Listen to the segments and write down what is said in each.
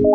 Super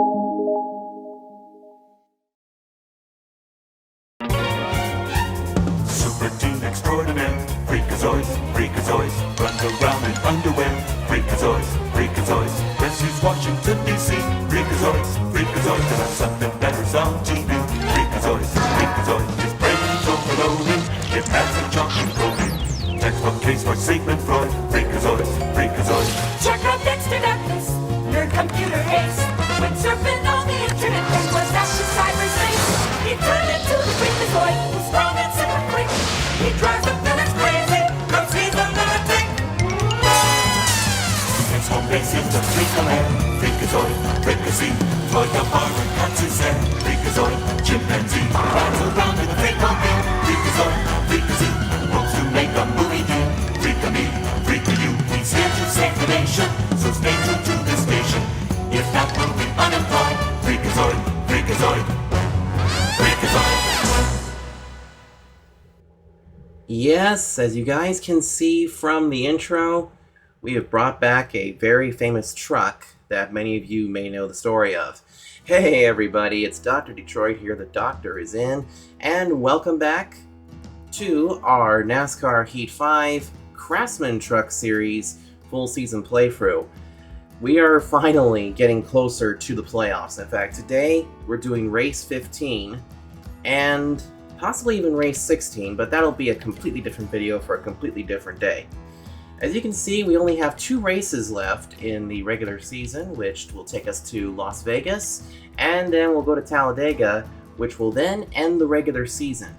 Team Extraordinaire, Freakazoid, Freakazoid, runs around in underwear, Freakazoid, Freakazoid, rescues Washington DC, Freakazoid, Freakazoid, and have something better's on TV, Freakazoid, Freakazoid, his brain's overloaded, it has a junction coding, textbook case for Sigmund Freud, Freakazoid, Freakazoid. Check out Dexter Douglas, your computer ace. When surfing on the internet, there was Dr. Cyberspace. He turned into the Freakazoid, who's strong and super quick. He drives the villains crazy, cause he's a lunatic. Its home base is the Freakaland, Freakazoid, Freakazy, Floyd the Barber cuts his hair, Freakazoid, chimpanzee, rides around in a Freakomobile, Freakazoid, Freakazy, hopes to make a movie deal, Freaka-me, Freaka-you, he's here to save the nation, so stay tuned to this station. If not, we'll be unemployed, Freakazoid, Freakazoid, Freakazoid. Yes, as you guys can see from the intro, we have brought back a very famous truck that many of you may know the story of. Hey everybody, it's Dr. Detroit here, the doctor is in, and welcome back to our NASCAR Heat 5 Craftsman Truck Series full season playthrough. We are finally getting closer to the playoffs. In fact, today we're doing race 15 and possibly even race 16, but that'll be a completely different video for a completely different day. As you can see, we only have 2 races left in the regular season, which will take us to Las Vegas, and then we'll go to Talladega, which will then end the regular season.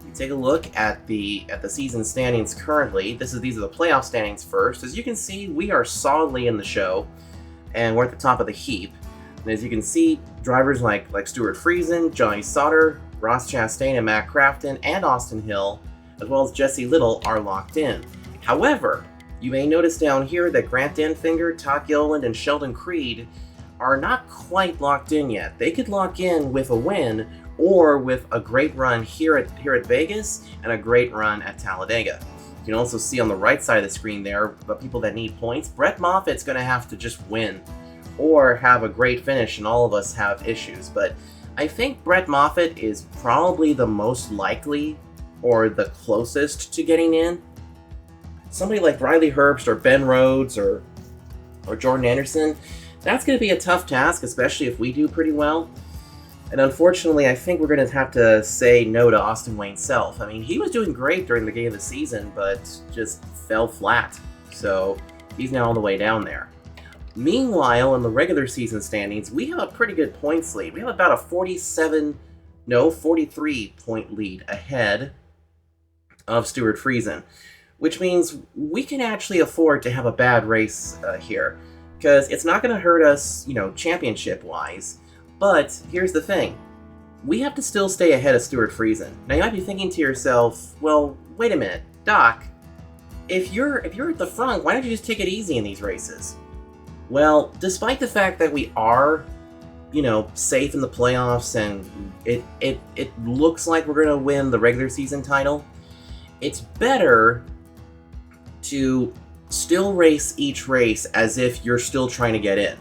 You take a look at the season standings currently. These are the playoff standings first. As you can see, we are solidly in the show, and we're at the top of the heap. And as you can see, drivers like Stewart Friesen, Johnny Sauter, Ross Chastain, and Matt Crafton, and Austin Hill, as well as Jesse Little, are locked in. However, you may notice down here that Grant Denfinger, Todd Gilliland, and Sheldon Creed are not quite locked in yet. They could lock in with a win or with a great run here at Vegas and a great run at Talladega. You can also see on the right side of the screen there the people that need points. Brett Moffitt's going to have to just win or have a great finish, and all of us have issues. But I think Brett Moffitt is probably the most likely or the closest to getting in. Somebody like Riley Herbst or Ben Rhodes or Jordan Anderson, that's going to be a tough task, especially if we do pretty well. And unfortunately, I think we're going to have to say no to Austin Wayne Self. I mean, he was doing great during the beginning of the season, but just fell flat. So he's now all the way down there. Meanwhile, in the regular season standings, we have a pretty good points lead. We have about a 43 point lead ahead of Stewart Friesen, which means we can actually afford to have a bad race here, because it's not going to hurt us, championship-wise. But here's the thing. We have to still stay ahead of Stewart Friesen. Now you might be thinking to yourself, well, wait a minute, Doc, if you're at the front, why don't you just take it easy in these races? Well, despite the fact that we are, safe in the playoffs and it looks like we're going to win the regular season title, it's better to still race each race as if you're still trying to get in.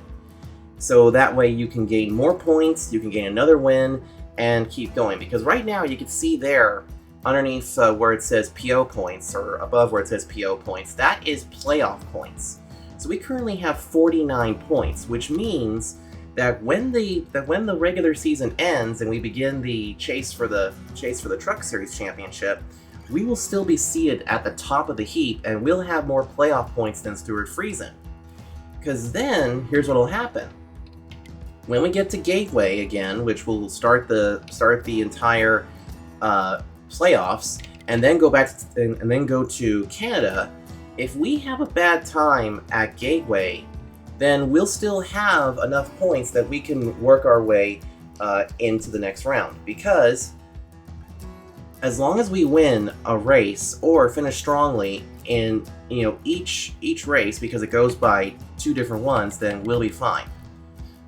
So that way you can gain more points, you can gain another win, and keep going. Because right now you can see there, underneath where it says PO points, or above where it says PO points, that is playoff points. So we currently have 49 points, which means that when the regular season ends and we begin the chase for the Truck Series Championship, we will still be seated at the top of the heap, and we'll have more playoff points than Stewart Friesen. Because then, here's what'll happen. When we get to Gateway again, which will start the entire playoffs, and then go back and then go to Canada, if we have a bad time at Gateway, then we'll still have enough points that we can work our way into the next round. Because as long as we win a race or finish strongly in each race, because it goes by 2 different ones, then we'll be fine.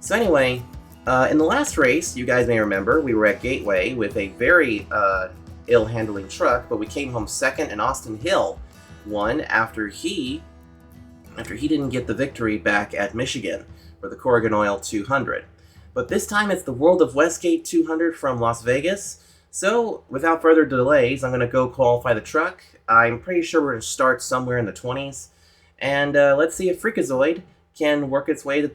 So anyway, in the last race, you guys may remember, we were at Gateway with a very ill-handling truck, but we came home second, and Austin Hill won after he didn't get the victory back at Michigan for the Corrigan Oil 200. But this time it's the World of Westgate 200 from Las Vegas. So, without further delays, I'm going to go qualify the truck. I'm pretty sure we're going to start somewhere in the 20s. And let's see if Freakazoid can work its way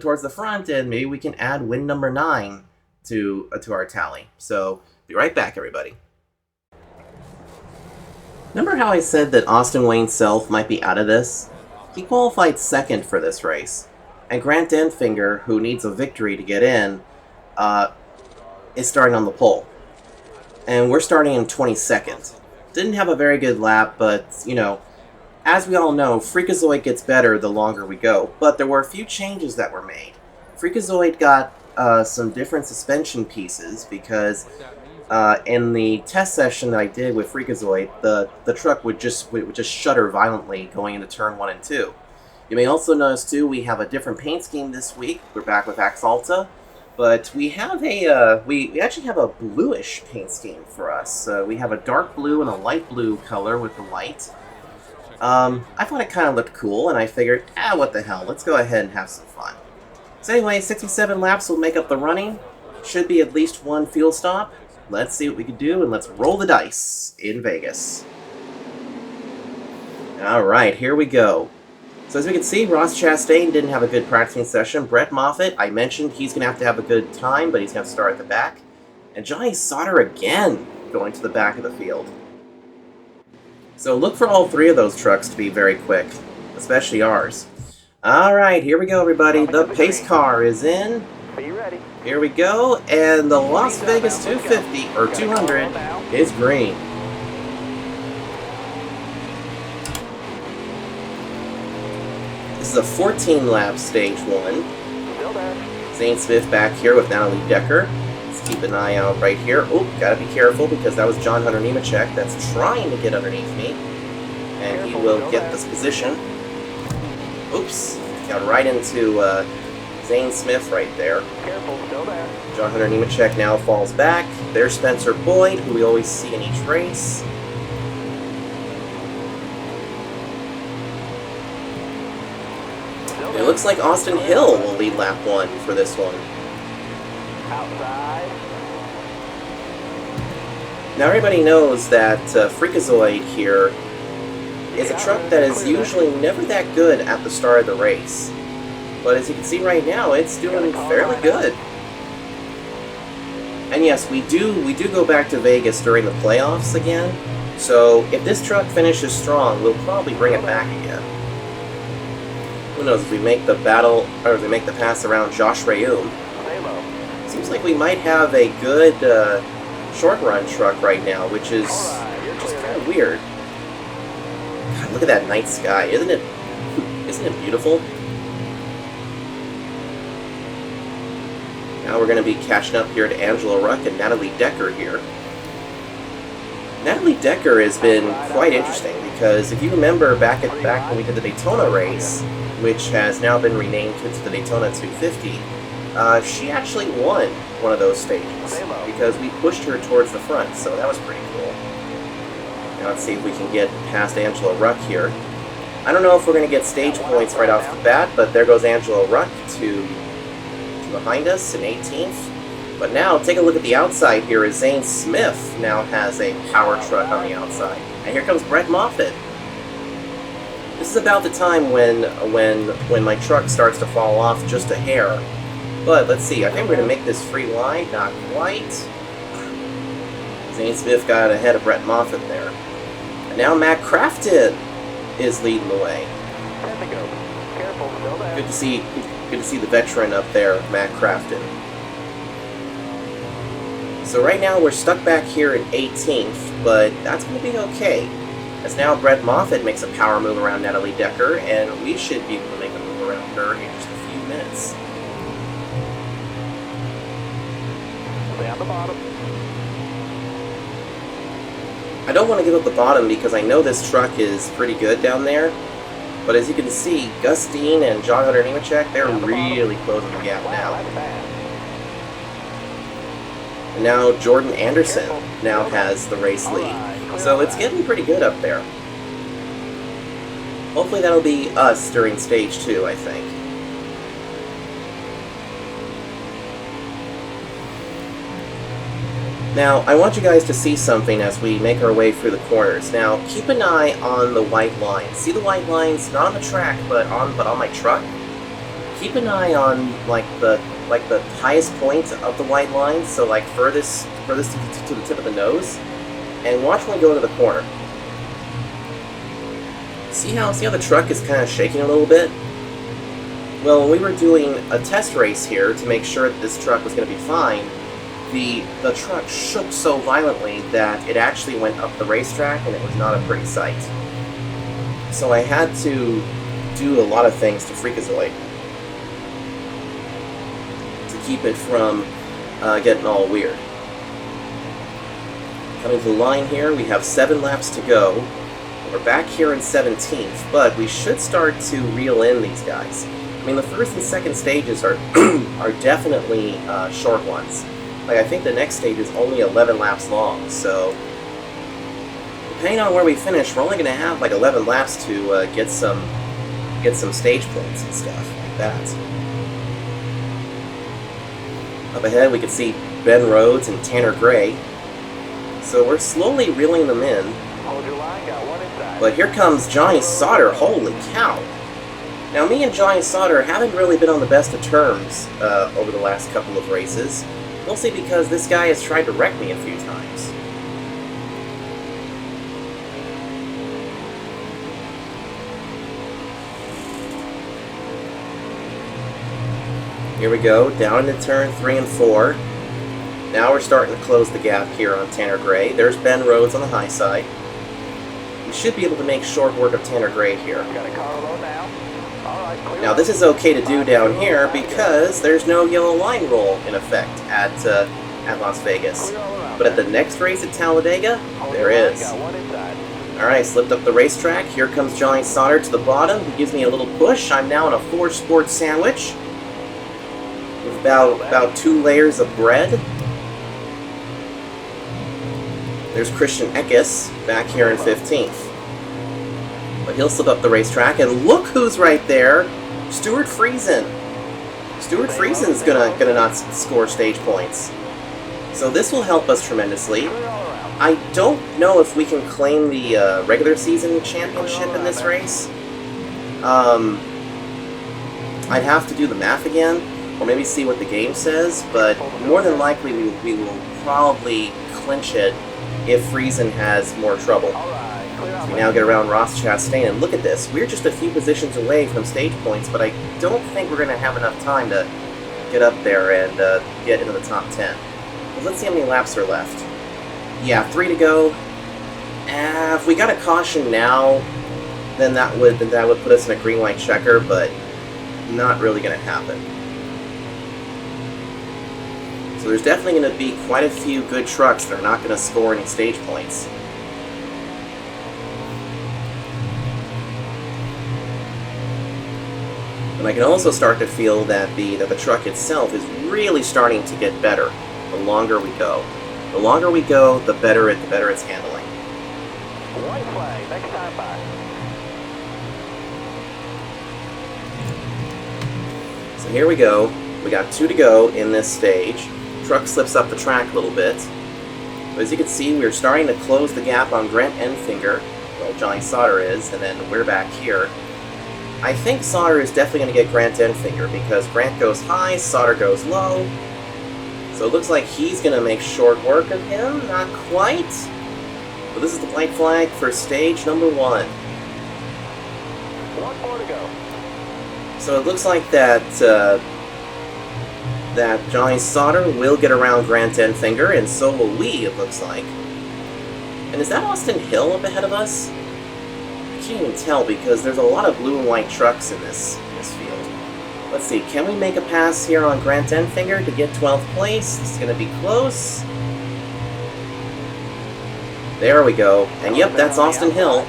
towards the front, and maybe we can add win number 9 to our tally. So, be right back, everybody. Remember how I said that Austin Wayne Self might be out of this? He qualified second for this race. And Grant Denfinger, who needs a victory to get in, is starting on the pole. And we're starting in 22nd. Didn't have a very good lap, but, you know, as we all know, Freakazoid gets better the longer we go. But there were a few changes that were made. Freakazoid got some different suspension pieces because in the test session that I did with Freakazoid, the truck would just shudder violently going into turn 1 and 2. You may also notice too we have a different paint scheme this week. We're back with Axalta, but we have a we actually have a bluish paint scheme for us. We have a dark blue and a light blue color with the white. I thought it kind of looked cool, and I figured, what the hell? Let's go ahead and have some fun. So anyway, 67 laps will make up the running. Should be at least one fuel stop. Let's see what we can do, and let's roll the dice in Vegas. Alright, here we go. So as we can see, Ross Chastain didn't have a good practicing session. Brett Moffitt, I mentioned he's going to have a good time, but he's going to start at the back. And Johnny Sauter again going to the back of the field. So look for all three of those trucks to be very quick, especially ours. Alright, here we go, everybody. The pace car is in. Be ready. Here we go, and the Las Vegas 250, or 200, is green. This is a 14-lap stage 1. Still there. Zane Smith back here with Natalie Decker. Let's keep an eye out right here. Oh, gotta be careful because that was John Hunter Nemechek that's trying to get underneath me. And he will get this position. Oops, got right into Zane Smith right there. Careful, still there. John Hunter Nemechek now falls back. There's Spencer Boyd, who we always see in each race. It looks like Austin Hill will lead lap 1 for this one. Outside. Now everybody knows that Freakazoid here is a truck that is usually never that good at the start of the race. But as you can see right now, it's doing fairly good. And yes, we do go back to Vegas during the playoffs again. So if this truck finishes strong, we'll probably bring it back again. Who knows, if we make the battle, or if we make the pass around Josh Reaume. Stay low. Seems like we might have a good short run truck right now, which is just kind of weird. God, look at that night sky, isn't it beautiful? Now we're going to be catching up here to Angela Ruck and Natalie Decker here. Natalie Decker has been quite interesting because if you remember back when we did the Daytona race, which has now been renamed into the Daytona 250, she actually won one of those stages because we pushed her towards the front, so that was pretty cool. Now let's see if we can get past Angela Ruck here. I don't know if we're going to get stage points right off the bat, but there goes Angela Ruck to behind us in 18th. But now, take a look at the outside here as Zane Smith now has a power truck on the outside. And here comes Brett Moffitt. This is about the time when my truck starts to fall off just a hair. But let's see, I think we're going to make this free line, not quite. Zane Smith got ahead of Brett Moffitt there. And now Matt Crafton is leading the way. 10 to go. Careful, still there. Good to see the veteran up there, Matt Crafton. So right now we're stuck back here in 18th, but that's going to be okay. As now Brett Moffitt makes a power move around Natalie Decker, and we should be able to make a move around her in just a few minutes. Stay on the bottom. I don't want to give up the bottom because I know this truck is pretty good down there. But as you can see, Gus Dean and John Hunter Nemechek, they're really closing the gap Wow, now. that's fast. And now Jordan Anderson now has the race lead. So it's getting pretty good up there. Hopefully that'll be us during stage 2, I think. Now, I want you guys to see something as we make our way through the corners. Now, keep an eye on the white lines. See the white lines, not on the track, but on my truck? Keep an eye on, like the highest point of the white lines, so like furthest to the tip of the nose, and watch when we go into the corner. See how the truck is kind of shaking a little bit? Well, when we were doing a test race here to make sure that this truck was going to be fine, the truck shook so violently that it actually went up the racetrack, and it was not a pretty sight. So I had to do a lot of things to Freakazoid to keep it from getting all weird. Coming to the line here, we have 7 laps to go. We're back here in 17th, but we should start to reel in these guys. I mean, the first and second stages are are definitely short ones. Like, I think the next stage is only 11 laps long, so depending on where we finish, we're only going to have like 11 laps to get some stage points and stuff like that. Up ahead, we can see Ben Rhodes and Tanner Gray. So we're slowly reeling them in. Hold your line, got one inside. But here comes Johnny Sauter. Holy cow! Now, me and Johnny Sauter haven't really been on the best of terms over the last couple of races. Mostly because this guy has tried to wreck me a few times. Here we go, down into turn 3 and 4. Now we're starting to close the gap here on Tanner Gray. There's Ben Rhodes on the high side. We should be able to make short work of Tanner Gray here. Got a car low now. All right, clear. Now this is okay to do down here because there's no yellow line rule in effect at Las Vegas. Clear all around. But at the next race at Talladega, Hold there your line, is. got one inside. Alright, slipped up the racetrack. Here comes Johnny Sauter to the bottom. He gives me a little push. I'm now in a 4-sport sandwich with about 2 layers of bread. There's Christian Eckes back here in 15th. But he'll slip up the racetrack, and look who's right there! Stuart Friesen. Stuart Friesen's gonna not score stage points. So this will help us tremendously. Clear all around. I don't know if we can claim the regular season championship in this race. I'd have to do the math again, or maybe see what the game says, but more than likely we will probably clinch it if Friesen has more trouble. All right, clear out. We now get around Ross Chastain, and look at this. We're just a few positions away from stage points, but I don't think we're going to have enough time to get up there and get into the top 10. Well, let's see how many laps are left. Yeah, 3 to go. If we got a caution now, then that would put us in a green-white checker, but not really going to happen. So there's definitely going to be quite a few good trucks that are not going to score any stage points. And I can also start to feel that the truck itself is really starting to get better the longer we go. The longer we go, the better it's handling. White flag, next time by. So here we go. We got 2 to go in this stage. Truck slips up the track a little bit. But as you can see, we're starting to close the gap on Grant Enfinger. Well, Johnny Sauter is, and then we're back here. I think Sauter is definitely going to get Grant Enfinger because Grant goes high, Sauter goes low. So it looks like he's going to make short work of him. Not quite. But this is the white flag for stage number 1. 1 more to go. So it looks like that Johnny Sauter will get around Grant Enfinger, and so will we, it looks like. And is that Austin Hill up ahead of us? I can't even tell because there's a lot of blue and white trucks in this field. Let's see, can we make a pass here on Grant Enfinger to get 12th place? This is going to be close. There we go. And yep, that's Austin Hill.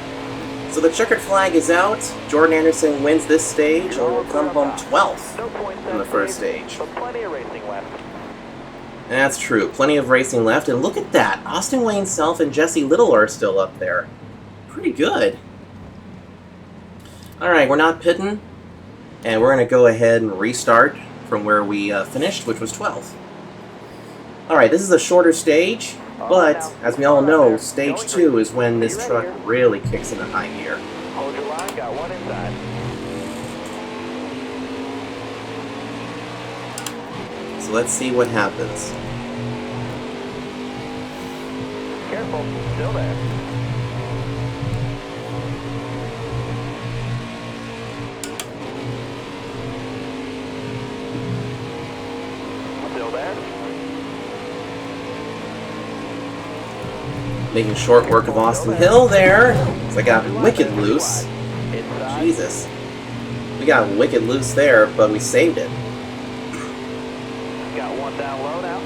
So the checkered flag is out. Jordan Anderson wins this stage and will come home 12th No points in the first stage. but plenty of racing left. That's true. Plenty of racing left. And look at that. Austin Wayne Self and Jesse Little are still up there. Pretty good. Alright, we're not pitting. And we're going to go ahead and restart from where we finished, which was 12th. Alright, this is a shorter stage, but as we all know, stage 2 is when this truck really kicks into high gear. Hold your line, got one inside. So let's see what happens. Careful, still there. Still there. Making short work of Austin Hill there. So I got wicked loose. Inside. Jesus. We got wicked loose there, but we saved it. Got one down low now.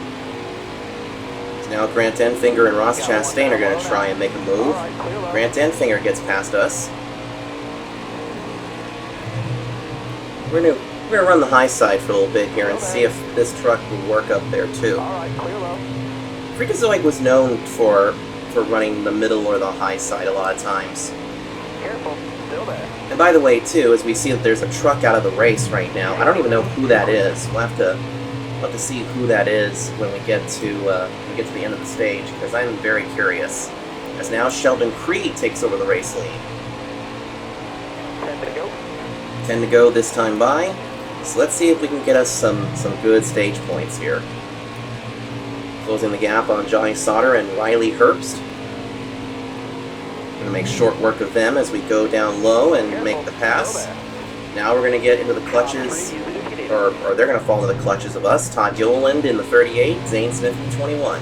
So now Grant Enfinger and Ross Chastain are going to try and make a move. Alright, clear low. Grant Enfinger gets past us. We're gonna run the high side for a little bit here and see if this truck will work up there too. Alright, clear low. Freakazoid was known for running the middle or the high side a lot of times. Careful, still there. And by the way, too, as we see that there's a truck out of the race right now, I don't even know who that is. We'll have to see who that is when we get to the end of the stage, because I'm very curious. As now Sheldon Creed takes over the race lead. 10 to go. 10 to go this time by. So let's see if we can get us some good stage points here. Closing the gap on Johnny Sauter and Riley Herbst. Going to make short work of them as we go down low and make the pass. Now we're going to get into the clutches, or they're going to fall into the clutches of us. Todd Gilliland in the 38, Zane Smith in the 21.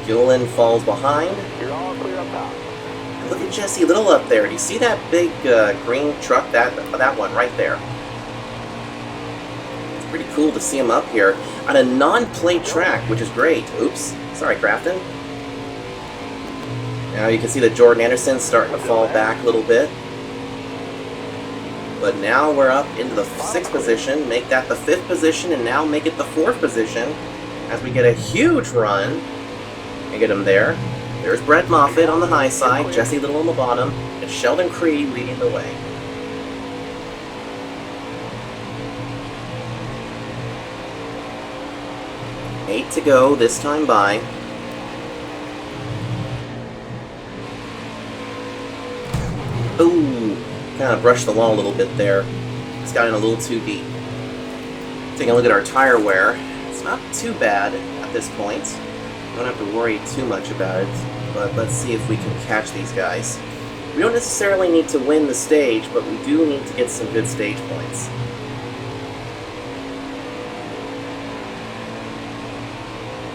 Gilliland falls behind. You're all clear up top. And look at Jesse Little up there. Do you see that big green truck? That one right there. It's pretty cool to see him up here on a non-plate track, which is great. Oops. Sorry, Crafton. Now you can see that Jordan Anderson's starting to fall back a little bit. But now we're up into the 6th position, make that the 5th position, and now make it the 4th position as we get a huge run and get him there. There's Brett Moffitt on the high side, Jesse Little on the bottom, and Sheldon Creed leading the way. Eight to go this time by. Ooh, kind of brushed the wall a little bit there. It's got in a little too deep. Taking a look at our tire wear. It's not too bad at this point. Don't have to worry too much about it, but let's see if we can catch these guys. We don't necessarily need to win the stage, but we do need to get some good stage points.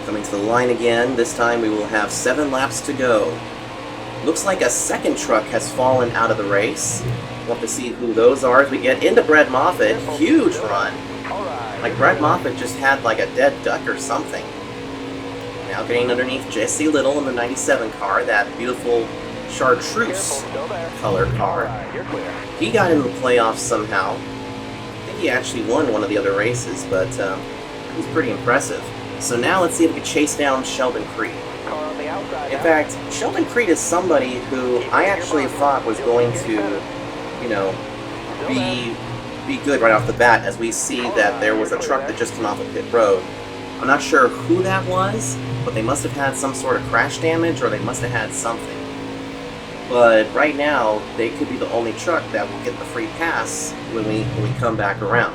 Coming to the line again, this time we will have 7 laps to go. Looks like a second truck has fallen out of the race. We'll have to see who those are as we get into Brett Moffitt. Huge run. Alright. Like Brett Moffitt just had like a dead duck or something. Now getting underneath Jesse Little in the 97 car, that beautiful chartreuse Still there. color car. Alright, you're clear. He got into the playoffs somehow. I think he actually won one of the other races, but it was pretty impressive. So now let's see if we can chase down Sheldon Creed. Car on the outside. In now. fact, Sheldon Creed is somebody who I actually thought was going to, you know, be good right off the bat, as we see that there was a truck that just came off of pit road. I'm not sure who that was, but they must have had some sort of crash damage, or they must have had something. But right now, they could be the only truck that will get the free pass when we come back around.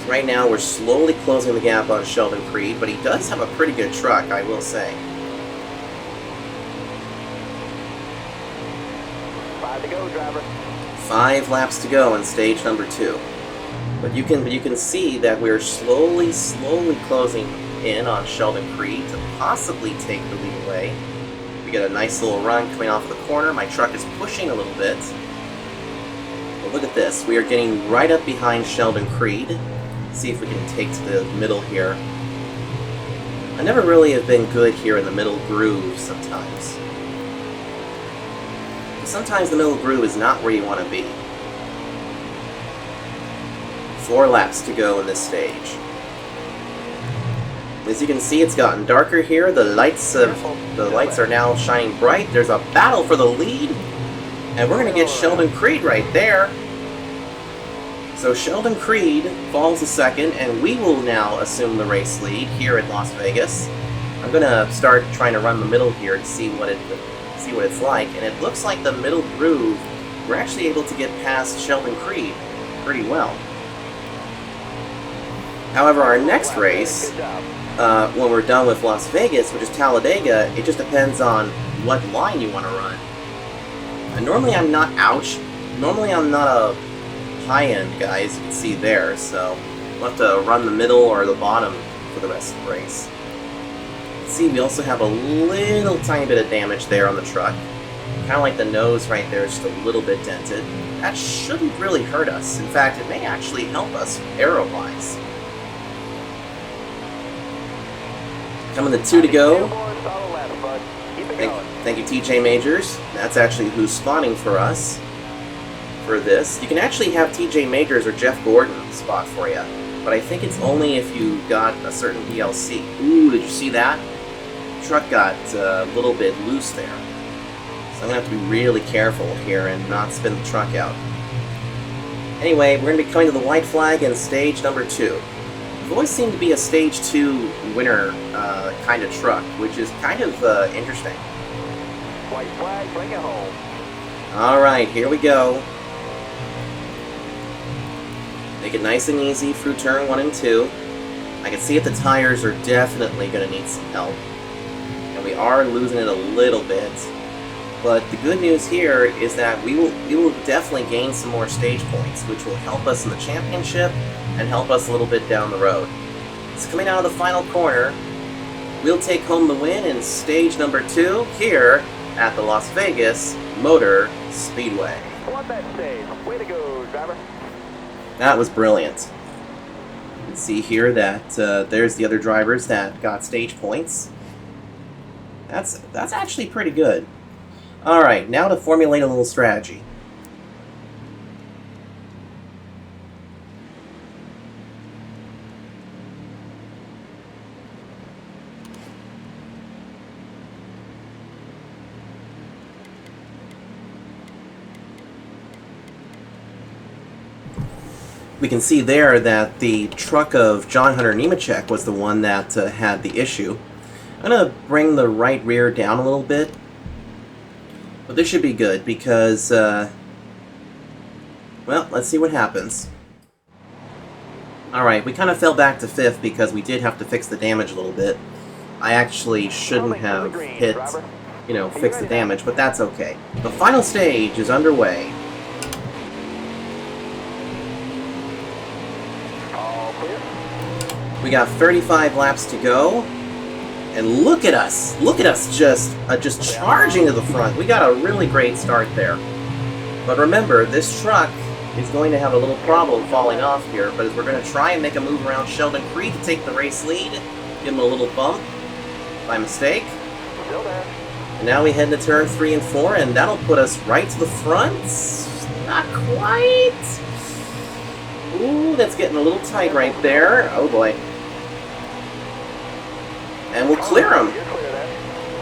So right now, we're slowly closing the gap on Sheldon Creed, but he does have a pretty good truck, I will say. 5 to go, driver. 5 laps to go in stage number 2. But you can see that we're slowly closing in on Sheldon Creed to possibly take the lead away. We get a nice little run coming off of the corner. My truck is pushing a little bit. But look at this. We are getting right up behind Sheldon Creed. See if we can take to the middle here. I never really have been good here in the middle groove sometimes. Sometimes the middle groove is not where you want to be. 4 laps to go in this stage. As you can see, it's gotten darker here. The lights are now shining bright. There's a battle for the lead, and we're going to get Sheldon Creed right there. So Sheldon Creed falls to second, and we will now assume the race lead here at Las Vegas. I'm gonna start trying to run the middle here to see what it's like, and it looks like the middle groove, we're actually able to get past Sheldon Creed pretty well. However, our next race, when we're done with Las Vegas, which is Talladega, it just depends on what line you want to run. And normally I'm not a high-end guy, as you can see there, so we'll have to run the middle or the bottom for the rest of the race. See, we also have a little tiny bit of damage there on the truck. Kind of like the nose right there is just a little bit dented. That shouldn't really hurt us. In fact, it may actually help us aero-wise. Coming to 2 to go. Thank you, TJ Majors. That's actually who's spotting for us for this. You can actually have TJ Majors or Jeff Gordon spot for you, but I think it's only if you got a certain DLC. Ooh, did you see that? The truck got a little bit loose there. So I'm going to have to be really careful here and not spin the truck out. Anyway, we're going to be coming to the white flag in stage number 2. We've always seemed to be a stage 2 winner kind of truck, which is kind of interesting. White flag, bring it home. Alright, here we go. Make it nice and easy through turn 1 and 2. I can see that the tires are definitely going to need some help. And we are losing it a little bit. But the good news here is that we will definitely gain some more stage points, which will help us in the championship and help us a little bit down the road. So coming out of the final corner, we'll take home the win in stage number 2 here at the Las Vegas Motor Speedway. Won that stage. Way to go, driver. That was brilliant. You can see here that there's the other drivers that got stage points. That's actually pretty good. Alright, now to formulate a little strategy. We can see there that the truck of John Hunter Nemechek was the one that had the issue. I'm going to bring the right rear down a little bit. But this should be good because, well, let's see what happens. Alright, we kind of fell back to 5th because we did have to fix the damage a little bit. I actually shouldn't have hit, fix the damage, but that's okay. The final stage is underway. We got 35 laps to go. And look at us just charging to the front. We got a really great start there. But remember, this truck is going to have a little problem falling off here, but as we're going to try and make a move around Sheldon Creed to take the race lead, give him a little bump by mistake. Still there. And now we head to turn 3 and 4, and that'll put us right to the front. Not quite. Ooh, that's getting a little tight right there. Oh boy. And we'll clear him. You're clear there.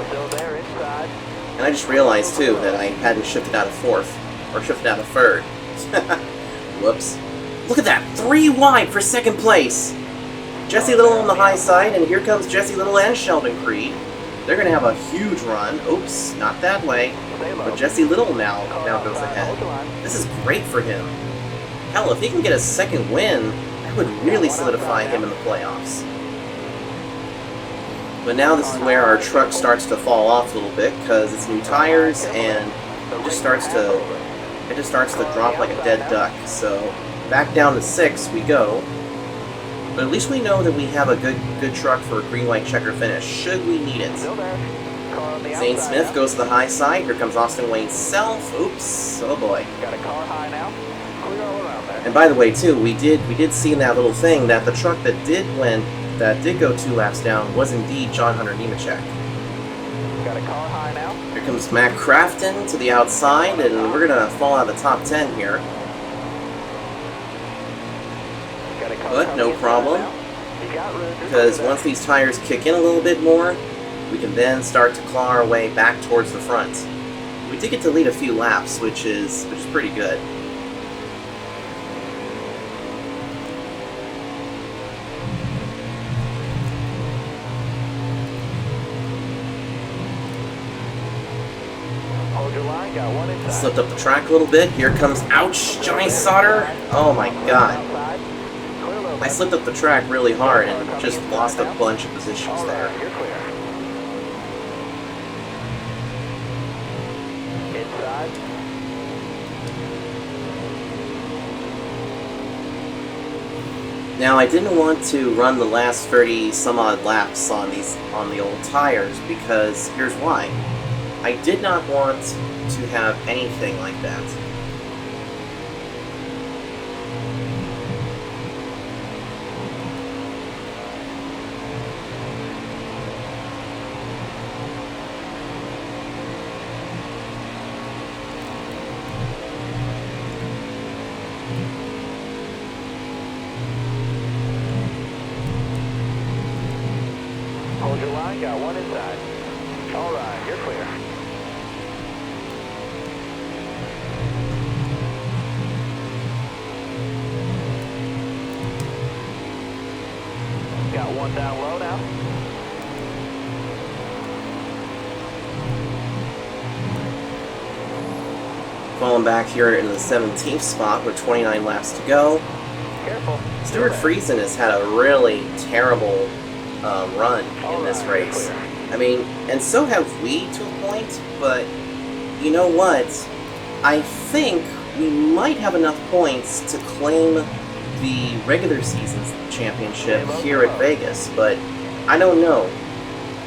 Still there inside. And I just realized, too, that I hadn't shifted out of 4th. Or shifted out of 3rd. Whoops. Look at that! 3 wide for 2nd place! Jesse Little on the high side, and here comes Jesse Little and Sheldon Creed. They're going to have a huge run. Oops, not that way. But Jesse Little now goes ahead. This is great for him. Hell, if he can get a 2nd win, that would really solidify him in the playoffs. But now this is where our truck starts to fall off a little bit because it's new tires and it just starts to drop like a dead duck. So back down to 6 we go. But at least we know that we have a good truck for a green-white checker finish should we need it. Zane Smith goes to the high side. Here comes Austin Wayne Self. Oops. Oh boy. Got a car high now. Clear all around there. And by the way, too, we did see in that little thing that the truck that did go 2 laps down was indeed John Hunter Nemechek. Got a car high now. Here comes Matt Crafton to the outside, and we're going to fall out of the top 10 here. Got a car But no coming problem, inside now. You got room. because once these tires kick in a little bit more, we can then start to claw our way back towards the front. We did get to lead a few laps, which is pretty good. line, got one inside. Slipped up the track a little bit. Here comes, ouch, Johnny Sauter. Oh my god. Outside. Clear low. I slipped up the track really hard and just lost a bunch of positions All there. right, you're clear. Inside. Now I didn't want to run the last 30 some odd laps on the old tires because here's why. I did not want to have anything like that. Hold your line, got one inside. All right, you're clear. Got one down low now. Falling back here in the 17th spot with 29 laps to go. Careful. Stuart Friesen has had a really terrible run in this Alright, you're race. clear. I mean, and so have we to a point, but you know what? I think we might have enough points to claim the regular season's championship here at Vegas, but I don't know.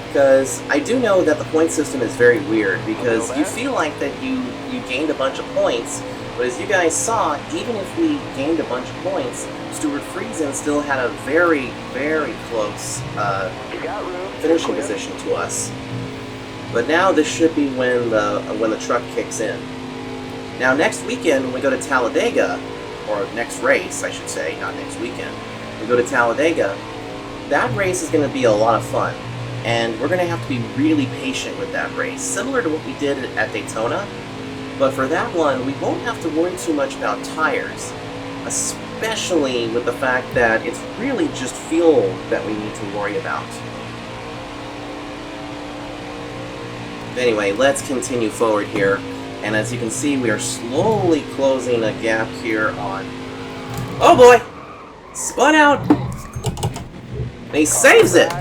Because I do know that the point system is very weird, because you feel like that you gained a bunch of points, but as you guys saw, even if we gained a bunch of points, Stuart Friesen still had a very, very close You got room. finishing Clear. position to us. But now this should be when the truck kicks in. Now next weekend when we go to Talladega, or next race I should say, not next weekend, we go to Talladega, that race is going to be a lot of fun. And we're going to have to be really patient with that race, similar to what we did at Daytona. But for that one, we won't have to worry too much about tires, especially with the fact that it's really just fuel that we need to worry about. Anyway, let's continue forward here. And as you can see, we are slowly closing a gap here on... Oh boy! Spun out! And he saves it!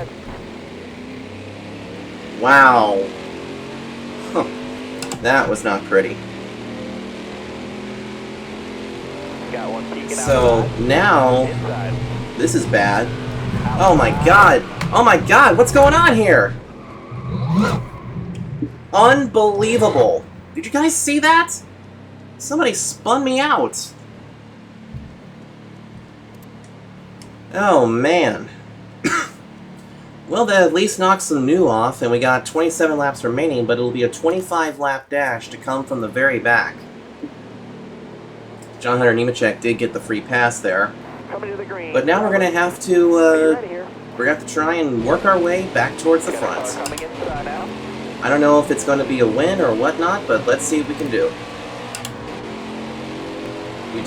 Wow. Huh. That was not pretty. Got one peeking So outside. now, Inside. this is bad. Oh my god! Oh my god, what's going on here? Unbelievable! Did you guys see that? Somebody spun me out. Oh man. Well, that at least knocks some new off, and we got 27 laps remaining, but it'll be a 25-lap dash to come from the very back. John Hunter Nemechek did get the free pass there, Coming to the green. but now we're gonna have to Get ready here. we're gonna have to try and work our way back towards the Got a car front. coming inside now. I don't know if it's going to be a win or whatnot, but let's see what we can do. We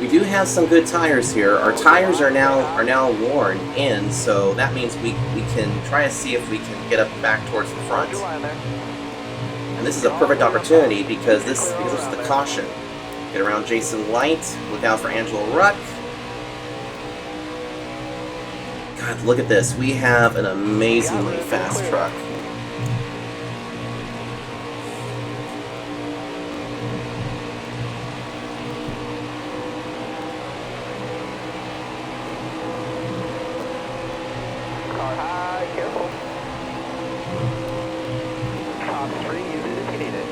do have some good tires here. Our tires are now worn in, so that means we can try to see if we can get up back towards the front. Hold your line there. And this is a perfect opportunity because this is the caution. Get around Jason Light, look out for Angelo Ruck. God, look at this. We have an amazingly fast truck. Car high, careful. Top 3, use it if you need it.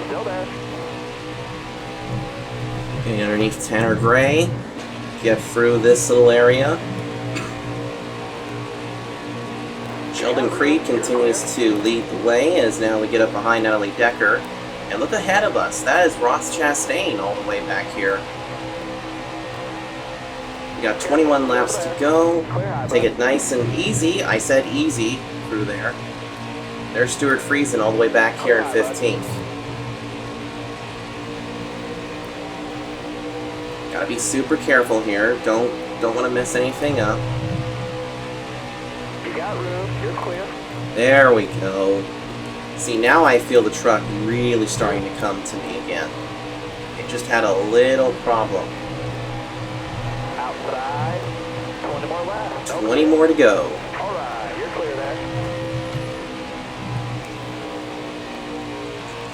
Still there. Getting underneath Tanner Gray. Get through this little area. Sheldon Creed continues to lead the way as now we get up behind Natalie Decker. And look ahead of us. That is Ross Chastain all the way back here. We got 21 laps to go. Clear high, Take bud. it nice and easy. I said easy through there. There's Stuart Friesen all the way back here in 15th. Gotta be super careful here. Don't Don't want to mess anything up. You got room. You're clear. There we go. See, now I feel the truck really starting to come to me again. It just had a little problem. Outside. 20 more laps. 20 more to go. All right. You're clear there.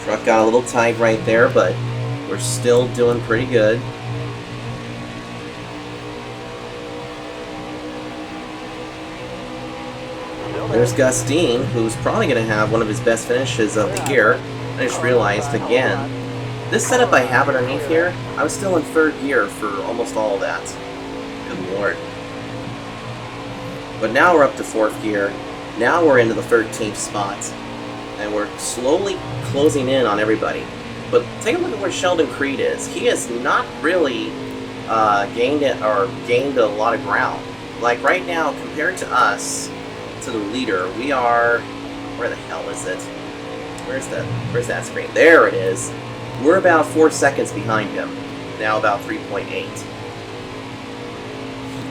Truck got a little tight right there, but we're still doing pretty good. There's Gus Dean, who's probably going to have one of his best finishes of the year. I just realized again, this setup I have underneath here, I was still in third gear for almost all of that. Good lord. But now we're up to fourth gear. Now we're into the 13th spot. And we're slowly closing in on everybody. But take a look at where Sheldon Creed is. He has not really gained a lot of ground. Like right now, compared to us, to the leader, we are... Where the hell is it? Where's that screen? There it is. We're about 4 seconds behind him. Now about 3.8.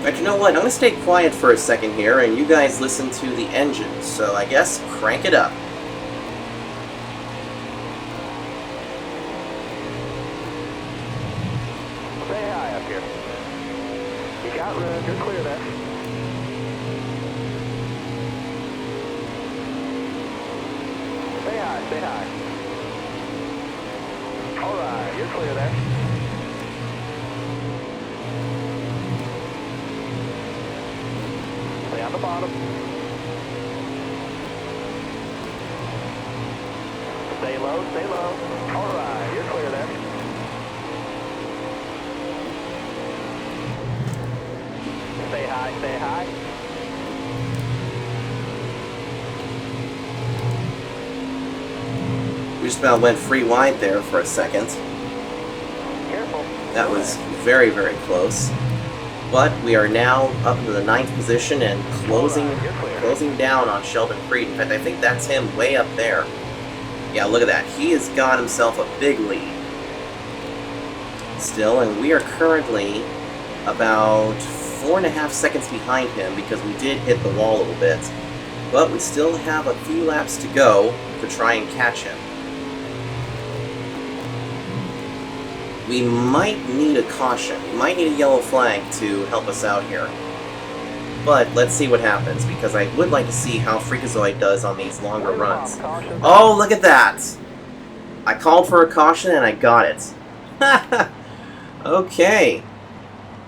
But you know what? I'm going to stay quiet for a second here, and you guys listen to the engine. So I guess crank it up. Stay high up here. You got room. You're clear there. Stay high. Stay high. All right. You're clear there. Stay on the bottom. Stay low. Stay low. All right. You're clear there. Stay high, stay high. We just about went free wide there for a second. Careful. That was very, very close. But we are now up into the 9th position and closing down on Sheldon Creed. In fact, I think that's him way up there. Yeah, look at that. He has got himself a big lead. Still, and we are currently about 4.5 seconds behind him because we did hit the wall a little bit. But we still have a few laps to go to try and catch him. We might need a caution. We might need a yellow flag to help us out here. But let's see what happens, because I would like to see how Freakazoid does on these longer runs. Oh, look at that! I called for a caution and I got it. Okay.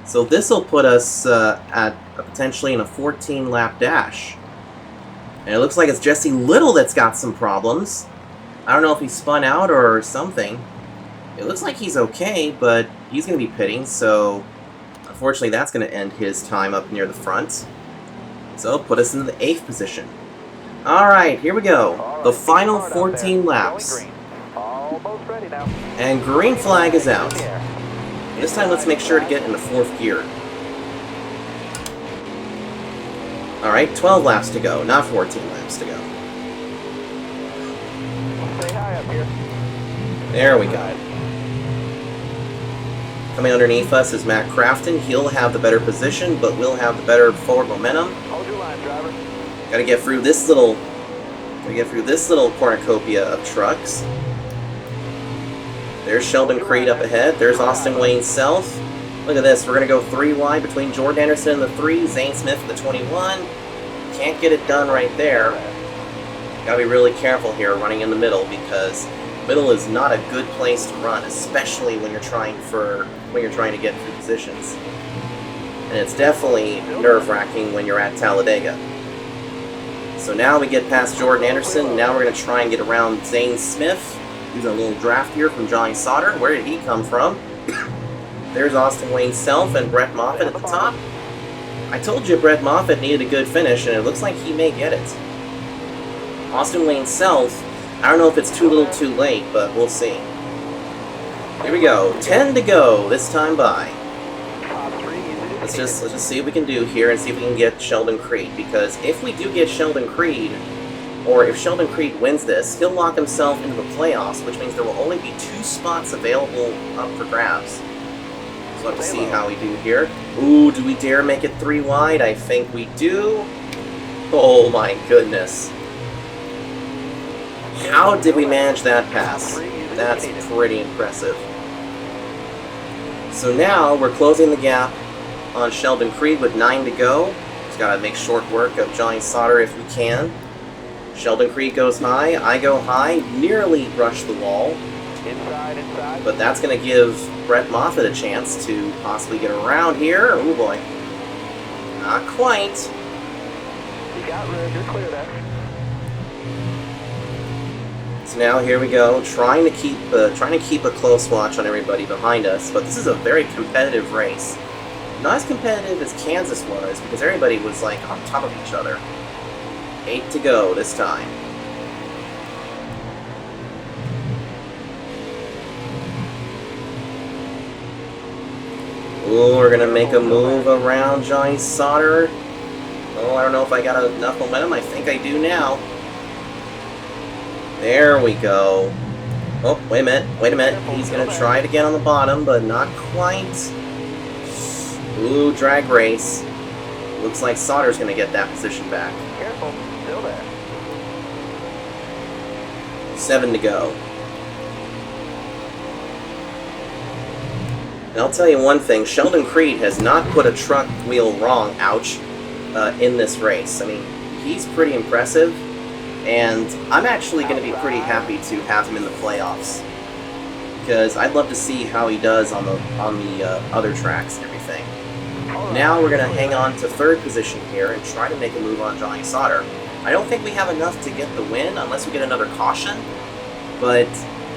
So this will put us at potentially in a 14-lap dash. And it looks like it's Jesse Little that's got some problems. I don't know if he spun out or something. It looks like he's okay, but he's going to be pitting, so unfortunately that's going to end his time up near the front. So put us in the 8th position. Alright, here we go. The final 14 laps. Almost ready now. And green flag is out. This time let's make sure to get into 4th gear. Alright, 12 laps to go, not 14 laps to go. Stay high up here. There we go. Coming underneath us is Matt Crafton. He'll have the better position, but we'll have the better forward momentum. Hold your line, driver. Gotta get through this little cornucopia of trucks. There's Sheldon Creed up ahead. There's Austin Wayne Self. Look at this. We're going to go 3 wide between Jordan Anderson in the 3, Zane Smith in the 21. Can't get it done right there. Got to be really careful here running in the middle, because middle is not a good place to run, especially when you're trying to get through positions. And it's definitely nerve-wracking when you're at Talladega. So now we get past Jordan Anderson. Now we're going to try and get around Zane Smith. Using a little draft here from Johnny Sauter. Where did he come from? There's Austin Wayne Self and Brett Moffitt at the top. I told you Brett Moffitt needed a good finish, and it looks like he may get it. Austin Wayne Self, I don't know if it's too little too late, but we'll see. Here we go. 10 to go this time by. Let's just see what we can do here and see if we can get Sheldon Creed, because if we do get Sheldon Creed, or if Sheldon Creed wins this, he'll lock himself into the playoffs, which means there will only be 2 spots available up for grabs. love to see how we do here. Ooh, do we dare make it 3 wide? I think we do. Oh my goodness. How did we manage that pass? That's pretty impressive. So now we're closing the gap on Sheldon Creed with 9 to go. Just gotta make short work of Johnny Sauter if we can. Sheldon Creed goes high, I go high, nearly brush the wall. Inside. But that's going to give Brett Moffitt a chance to possibly get around here. Oh boy. Not quite. You got room. You're clear there. So now here we go, trying to keep a close watch on everybody behind us. But this is a very competitive race. Not as competitive as Kansas was because everybody was like on top of each other. 8 to go this time. Ooh, we're gonna make a move around Johnny Sauter. Oh, I don't know if I got enough momentum. I think I do now. There we go. Oh, wait a minute. He's gonna try it again on the bottom, but not quite. Ooh, drag race. Looks like Sauter's gonna get that position back. Careful. Still there. 7 to go. And I'll tell you one thing, Sheldon Creed has not put a truck wheel wrong, ouch, in this race. I mean, he's pretty impressive, and I'm actually going to be pretty happy to have him in the playoffs. Because I'd love to see how he does on the other tracks and everything. Now we're going to hang on to 3rd position here and try to make a move on Johnny Sauter. I don't think we have enough to get the win unless we get another caution, but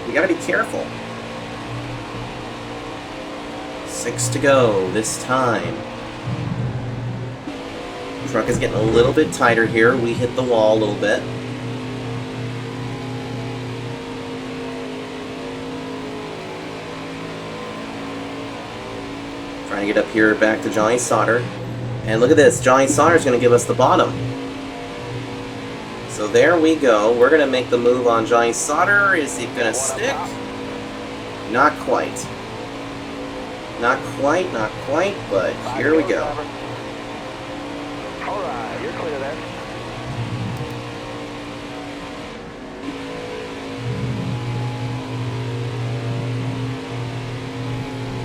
we got to be careful. 6 to go this time. Truck is getting a little bit tighter here. We hit the wall a little bit. Trying to get up here back to Johnny Sauter. And look at this. Johnny Sauter is going to give us the bottom. So there we go. We're going to make the move on Johnny Sauter. Is he going to stick? Not quite. Not quite, but here we go. Alright, you're clear there.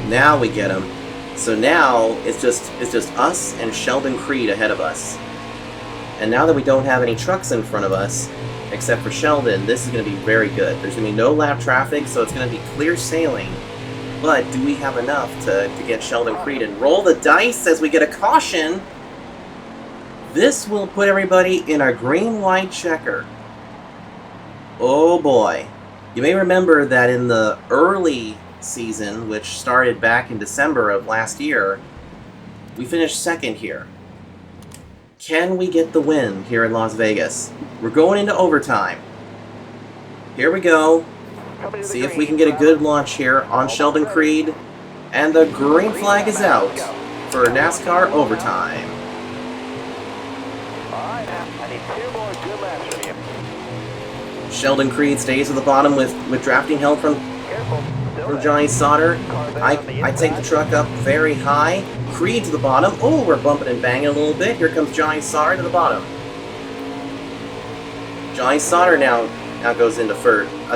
Now we get him. So now it's just us and Sheldon Creed ahead of us. And now that we don't have any trucks in front of us, except for Sheldon, this is going to be very good. There's going to be no lap traffic, so it's going to be clear sailing. But do we have enough to get Sheldon Creed and roll the dice as we get a caution? This will put everybody in a green-white checker. Oh boy. You may remember that in the early season, which started back in December of last year, we finished 2nd here. Can we get the win here in Las Vegas? We're going into overtime. Here we go. See if we can get a good launch here on Sheldon Creed. And the green flag is out for NASCAR overtime. Alright, I need 2 more good laps from you. Sheldon Creed stays at the bottom with drafting help from Johnny Sauter. I take the truck up very high. Creed to the bottom. Oh, we're bumping and banging a little bit. Here comes Johnny Sauter to the bottom. Johnny Sauter now goes into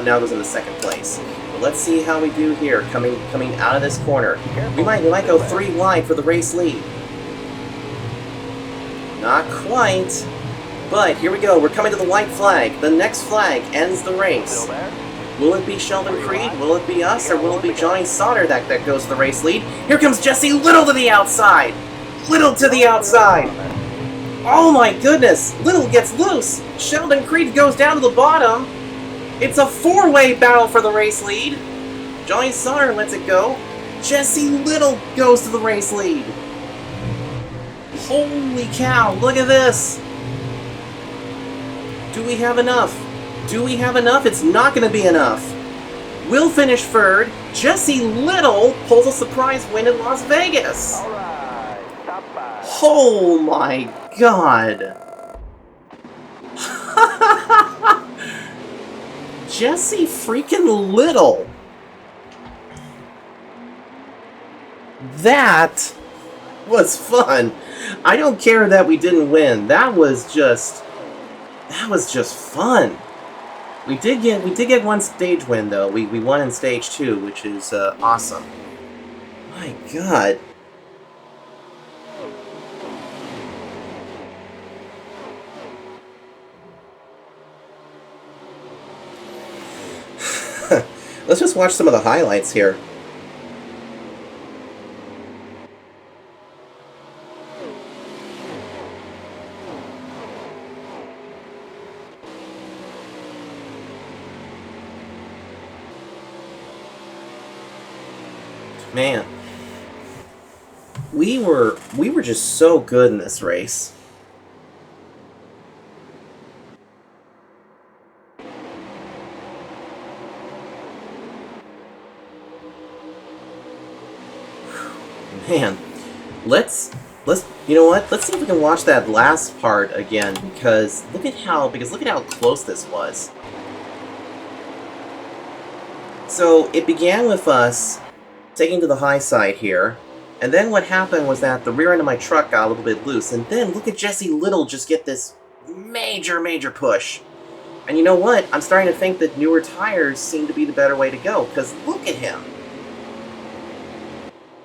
now goes into 2nd place. But let's see how we do here, coming out of this corner. We might go 3 wide for the race lead. Not quite, but here we go. We're coming to the white flag. The next flag ends the race. Will it be Sheldon Creed? Will it be us? Or will it be Johnny Sauter that goes to the race lead? Here comes Jesse Little to the outside. Little to the outside. Oh my goodness! Little gets loose! Sheldon Creed goes down to the bottom! It's a 4-way battle for the race lead! Johnny Sauter lets it go. Jesse Little goes to the race lead! Holy cow, look at this! Do we have enough? Do we have enough? It's not going to be enough! We'll finish 3rd. Jesse Little pulls a surprise win in Las Vegas! Alright, top 5. Oh my god! Jesse freaking Little! That was fun. I don't care that we didn't win. That was just fun. We did get one stage win though. We won in stage 2, which is awesome. My God. Let's just watch some of the highlights here. Man, we were just so good in this race. Man, let's you know what? Let's see if we can watch that last part again because look at how close this was. So it began with us taking to the high side here, and then what happened was that the rear end of my truck got a little bit loose, and then look at Jesse Little just get this major push. And you know what? I'm starting to think that newer tires seem to be the better way to go, because look at him.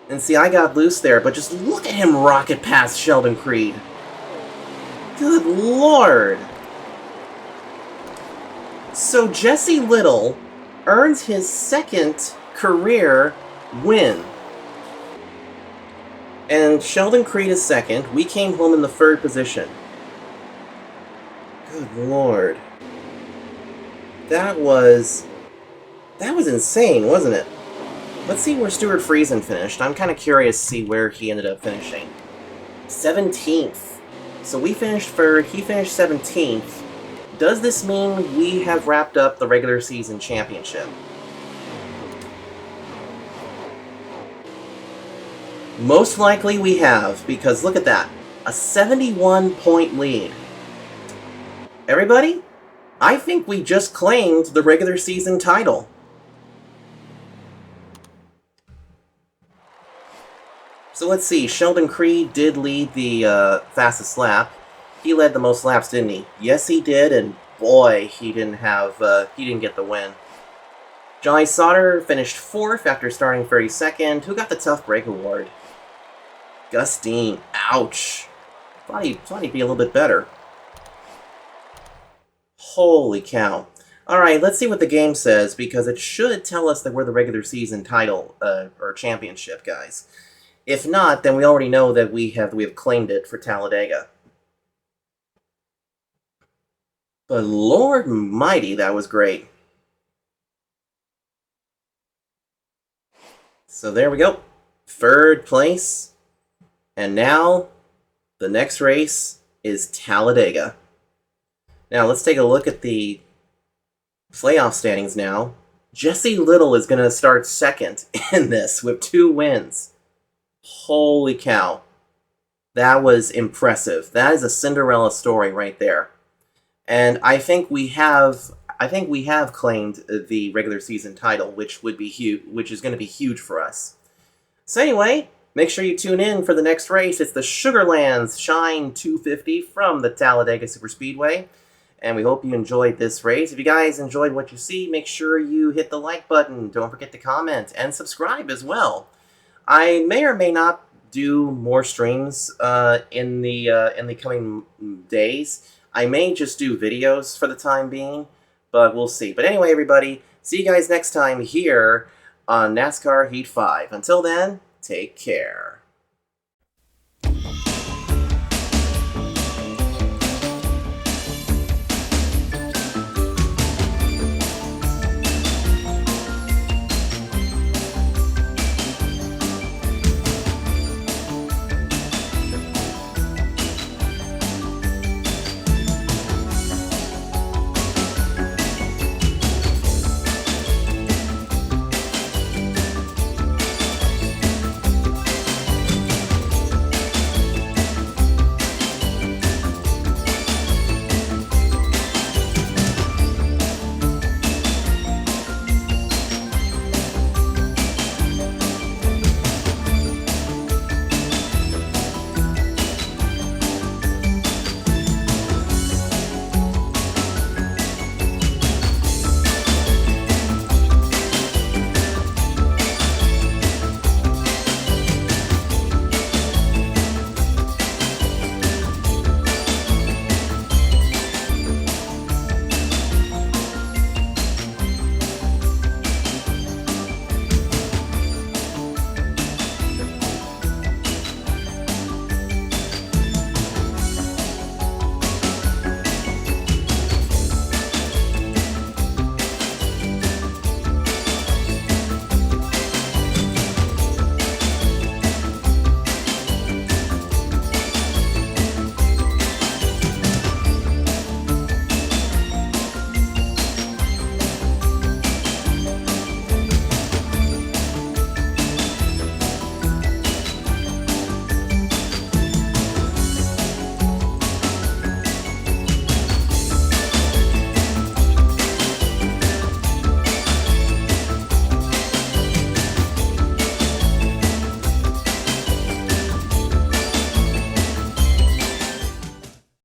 And see, I got loose there, but just look at him rocket past Sheldon Creed. Good Lord. So Jesse Little earns his second career win. And Sheldon Creed is second. We came home in the third position. Good Lord. That was insane, wasn't it? Let's see where Stuart Friesen finished. I'm kind of curious to see where he ended up finishing. 17th. So we finished third, he finished 17th. Does this mean we have wrapped up the regular season championship? Most likely we have, because look at that. A 71-point lead. Everybody, I think we just claimed the regular season title. So let's see, Sheldon Creed did lead the fastest lap. He led the most laps, didn't he? Yes, he did, and boy, he didn't get the win. Johnny Sauter finished 4th after starting 32nd. Who got the Tough Break Award? Gus Dean. Ouch. Thought he'd be a little bit better. Holy cow. Alright, let's see what the game says, because it should tell us that we're the regular season title, or championship, guys. If not, then we already know that we have claimed it for Talladega. But Lord mighty, that was great. So there we go. 3rd place. And now, the next race is Talladega. Now, let's take a look at the playoff standings now. Jesse Little is going to start second in this with 2 wins. Holy cow. That was impressive. That is a Cinderella story right there. And I think we have claimed the regular season title, which would be huge, which is going to be huge for us. So anyway, make sure you tune in for the next race. It's the Sugarlands Shine 250 from the Talladega Superspeedway. And we hope you enjoyed this race. If you guys enjoyed what you see, make sure you hit the like button. Don't forget to comment and subscribe as well. I may or may not do more streams in the coming days. I may just do videos for the time being, but we'll see. But anyway, everybody, see you guys next time here on NASCAR Heat 5. Until then, take care.